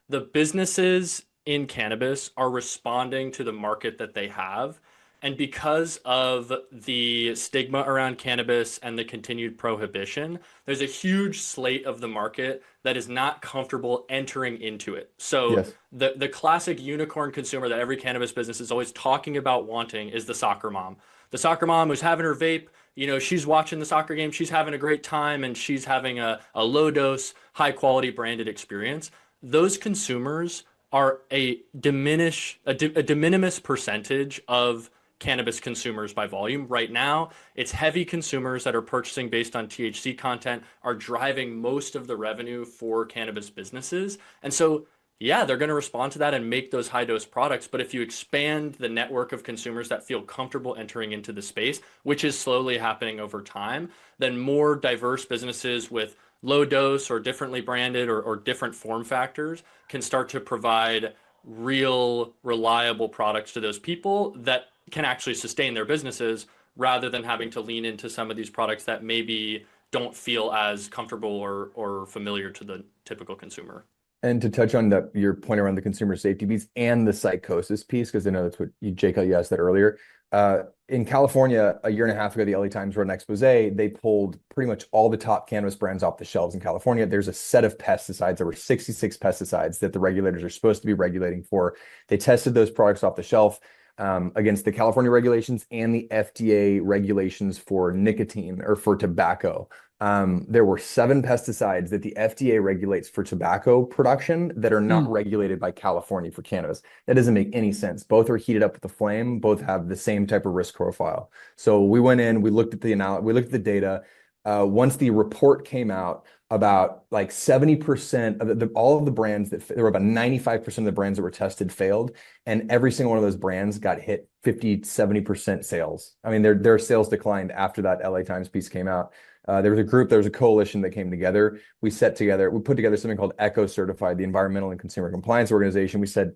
the businesses in cannabis are responding to the market that they have. And because of the stigma around cannabis and the continued prohibition, there's a huge slate of the market that is not comfortable entering into it. So Yes. the classic unicorn consumer that every cannabis business is always talking about wanting is the soccer mom. The soccer mom who's having her vape, she's watching the soccer game, she's having a great time, and she's having a low dose, high quality branded experience. Those consumers are a de minimis percentage of cannabis consumers by volume. Right now, it's heavy consumers that are purchasing based on THC content are driving most of the revenue for cannabis businesses. And so, yeah, they're going to respond to that and make those high dose products. But if you expand the network of consumers that feel comfortable entering into the space, which is slowly happening over time, then more diverse businesses with low dose or differently branded or different form factors can start to provide real, reliable products to those people that can actually sustain their businesses rather than having to lean into some of these products that maybe don't feel as comfortable or familiar to the typical consumer. And to touch on your point around the consumer safety piece and the psychosis piece, because I know that's what you asked that earlier. In California, a year and a half ago, the LA Times wrote an expose. They pulled pretty much all the top cannabis brands off the shelves in California. There's a set of pesticides. There were 66 pesticides that the regulators are supposed to be regulating for. They tested those products off the shelf against the California regulations and the FDA regulations for nicotine or for tobacco. There were 7 pesticides that the FDA regulates for tobacco production that are not Mm. regulated by California for cannabis. That doesn't make any sense. Both are heated up with the flame. Both have the same type of risk profile. So we went in, we looked at the data. Once the report came out, about like 70% of all of the brands there were about 95% of the brands that were tested failed, and every single one of those brands got hit 50-70% sales. I mean, their sales declined after that LA Times piece came out. There was a coalition that came together. We put together something called Echo Certified, the Environmental and Consumer Compliance Organization. We said,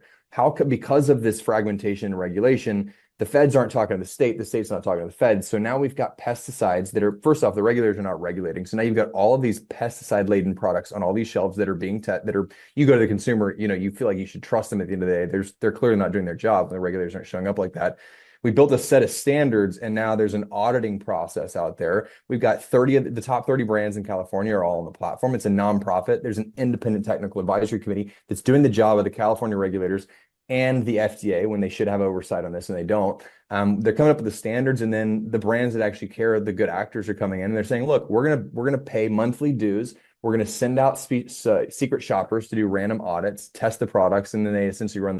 because of this fragmentation and regulation, the feds aren't talking to the state's not talking to the feds. So now we've got pesticides that are, first off, the regulators are not regulating. So now you've got all of these pesticide-laden products on all these shelves that are you go to the consumer, you feel like you should trust them at the end of the day. They're clearly not doing their job. The regulators aren't showing up like that. We built a set of standards, and now there's an auditing process out there. We've got 30 of the top 30 brands in California are all on the platform. It's a nonprofit. There's an independent technical advisory committee that's doing the job of the California regulators and the FDA when they should have oversight on this, and they don't. They're coming up with the standards, and then the brands that actually care, the good actors, are coming in and they're saying, look, we're gonna pay monthly dues. We're going to send out secret shoppers to do random audits, test the products, and then they essentially run,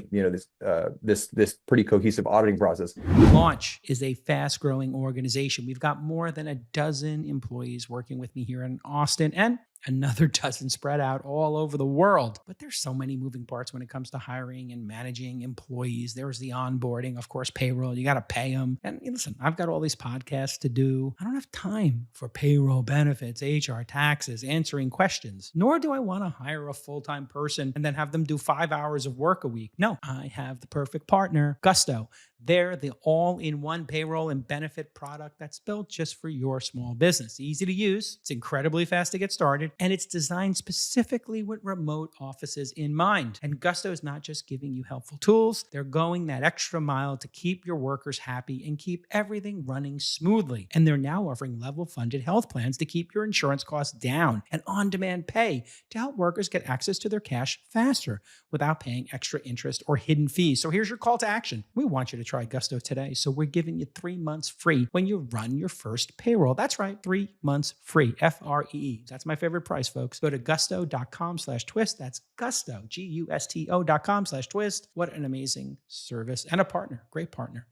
this pretty cohesive auditing process. Launch is a fast-growing organization. We've got more than a dozen employees working with me here in Austin, and another dozen spread out all over the world. But there's so many moving parts when it comes to hiring and managing employees. There's the onboarding, of course, payroll. You got to pay them. And listen, I've got all these podcasts to do. I don't have time for payroll, benefits, HR, taxes, answering questions, nor do I want to hire a full-time person and then have them do 5 hours of work a week. No, I have the perfect partner, Gusto. They're the all-in-one payroll and benefit product that's built just for your small business. Easy to use, it's incredibly fast to get started, and it's designed specifically with remote offices in mind. And Gusto is not just giving you helpful tools, they're going that extra mile to keep your workers happy and keep everything running smoothly. And they're now offering level-funded health plans to keep your insurance costs down and on-demand pay to help workers get access to their cash faster without paying extra interest or hidden fees. So here's your call to action. We want you to try Gusto today. So we're giving you 3 months free when you run your first payroll. That's right, 3 months free, FREE. That's my favorite price, folks. Go to gusto.com/twist. That's Gusto, GUSTO.com/twist. What an amazing service and a partner, great partner.